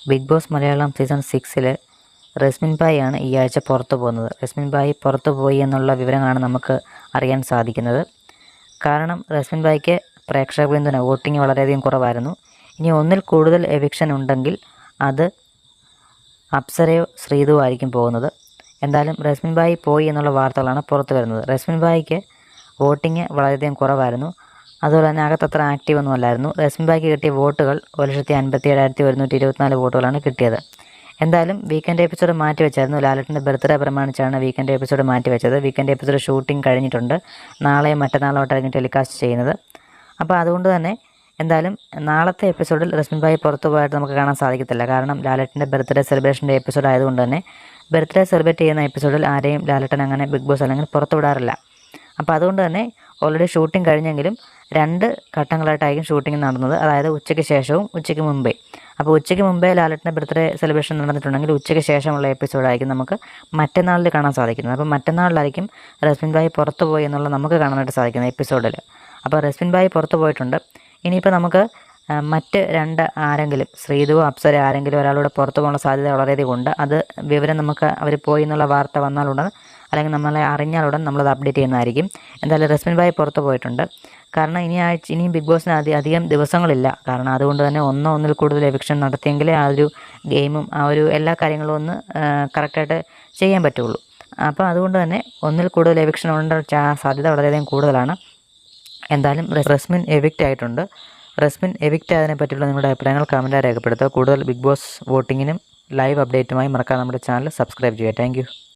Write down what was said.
Big Boss Malayalam season 6 Resmin ഭായി ആണ് ഈ ആഴ്ച പുറത്തു പോകുന്നത്. റസ്മിൻ ഭായി പുറത്തു പോയി എന്നുള്ള വിവരമാണ് നമുക്ക് അറിയാൻ സാധിക്കുന്നത്. കാരണം റസ്മിൻ ഭായിക്ക് പ്രേക്ഷക പിന്തുണ വോട്ടിംഗ് വളരെയധികം കുറവായിരുന്നു. ഇനി ഒന്നിൽ കൂടുതൽ എവിക്ഷൻ ഉണ്ടെങ്കിൽ അത് അപ്സരയോ ശ്രീതുവോ ആയിരിക്കും പോകുന്നത്. എന്തായാലും റസ്മിൻ ഭായി പോയി എന്നുള്ള വാർത്തകളാണ് പുറത്തു വരുന്നത്. റസ്മിൻ ഭായിക്ക് വോട്ടിംഗ് വളരെയധികം കുറവായിരുന്നു. അതുപോലെ തന്നെ അകത്തത്ര ആക്റ്റീവ് ഒന്നും അല്ലായിരുന്നു. റസ്മിൻ ഭായിക്ക് കിട്ടിയ വോട്ടുകൾ 1,57,124 വോട്ടുകളാണ് കിട്ടിയത്. എന്തായാലും വീക്കെൻഡ് എപ്പിസോഡ് മാറ്റി വെച്ചായിരുന്നു. ലാലേട്ടൻ്റെ ബർത്ത്ഡേ പ്രമാണിച്ചാണ് വീക്കെൻഡ് എപ്പിസോഡ് മാറ്റി വെച്ചത്. വീക്കെൻഡ് എപ്പിസോഡ് ഷൂട്ടിംഗ് കഴിഞ്ഞിട്ടുണ്ട്. നാളെയും മറ്റന്നാളോട്ടായിരിക്കും ടെലികാസ്റ്റ് ചെയ്യുന്നത്. അപ്പോൾ അതുകൊണ്ട് തന്നെ എന്തായാലും നാളത്തെ എപ്പിസോഡിൽ റസ്മിൻ ഭായി പുറത്തു പോയിട്ട് നമുക്ക് കാണാൻ സാധിക്കത്തില്ല. കാരണം ലാലേട്ടൻ്റെ ബർത്ത്ഡേ സെലിബ്രേഷൻ്റെ എപ്പിസോഡ് ആയതുകൊണ്ട് തന്നെ ബർത്ത്ഡേ സെലിബ്രേറ്റ് ചെയ്യുന്ന എപ്പിസോഡിൽ ആരെയും ലാലേട്ടൻ അങ്ങനെ ബിഗ് ബോസ് അല്ലെങ്കിൽ പുറത്തു വിടാറില്ല. അപ്പോൾ അതുകൊണ്ട് തന്നെ ഓൾറെഡി ഷൂട്ടിംഗ് കഴിഞ്ഞെങ്കിലും 2 ഘട്ടങ്ങളായിട്ടായിരിക്കും ഷൂട്ടിംഗ് നടന്നത്. അതായത് ഉച്ചയ്ക്ക് ശേഷവും ഉച്ചയ്ക്ക് മുമ്പേ. അപ്പോൾ ഉച്ചയ്ക്ക് മുമ്പേ ലാലേട്ടൻ്റെ ബർത്ത്ഡേ സെലിബ്രേഷൻ നടന്നിട്ടുണ്ടെങ്കിൽ ഉച്ചയ്ക്ക് ശേഷമുള്ള എപ്പിസോഡായിരിക്കും നമുക്ക് മറ്റന്നാളിൽ കാണാൻ സാധിക്കുന്നത്. അപ്പോൾ മറ്റന്നാളിലായിരിക്കും റസ്മിൻ ഭായി പുറത്തു പോയി എന്നുള്ളത് നമുക്ക് കാണാനായിട്ട് സാധിക്കുന്നത് എപ്പിസോഡിൽ. അപ്പോൾ റസ്മിൻ ഭായി പുറത്തു പോയിട്ടുണ്ട്. ഇനിയിപ്പോൾ നമുക്ക് മറ്റ് 2 ആരെങ്കിലും ശ്രീതുവോ അപ്സര ആരെങ്കിലും ഒരാളൂടെ പുറത്തു പോകാനുള്ള സാധ്യത വളരെയധികം ഉണ്ട്. അത് വിവരം നമുക്ക് അവർ പോയി എന്നുള്ള വാർത്ത വന്നാലുടൻ അല്ലെങ്കിൽ നമ്മളെ അറിഞ്ഞാലുടൻ നമ്മളത് അപ്ഡേറ്റ് ചെയ്യുന്നതായിരിക്കും. എന്തായാലും റസ്മിൻ ഭായി പുറത്തു പോയിട്ടുണ്ട്. കാരണം ഇനിയും ബിഗ് ബോസിന് അധികം ദിവസങ്ങളില്ല. കാരണം അതുകൊണ്ട് തന്നെ ഒന്നിൽ കൂടുതൽ എവിക്ഷൻ നടത്തിയെങ്കിലേ ആ ഒരു ഗെയിമും ആ ഒരു എല്ലാ കാര്യങ്ങളും ഒന്ന് കറക്റ്റായിട്ട് ചെയ്യാൻ പറ്റുള്ളൂ. അപ്പോൾ അതുകൊണ്ട് തന്നെ ഒന്നിൽ കൂടുതൽ എവിക്ഷൻ ഉള്ള സാധ്യത വളരെയധികം കൂടുതലാണ്. എന്തായാലും റസ്മിൻ എവിക്റ്റ് ആയിട്ടുണ്ട്. റസ്മിൻ എവിക്റ്റ് ആയതിനെ പറ്റിയുള്ള നിങ്ങളുടെ അഭിപ്രായങ്ങൾ കമൻറ്റായി രേഖപ്പെടുത്തുക. കൂടുതൽ ബിഗ് ബോസ് വോട്ടിങ്ങിനും ലൈവ് അപ്ഡേറ്റുമായി മറക്കാതെ നമ്മുടെ ചാനൽ സബ്സ്ക്രൈബ് ചെയ്യുക. താങ്ക്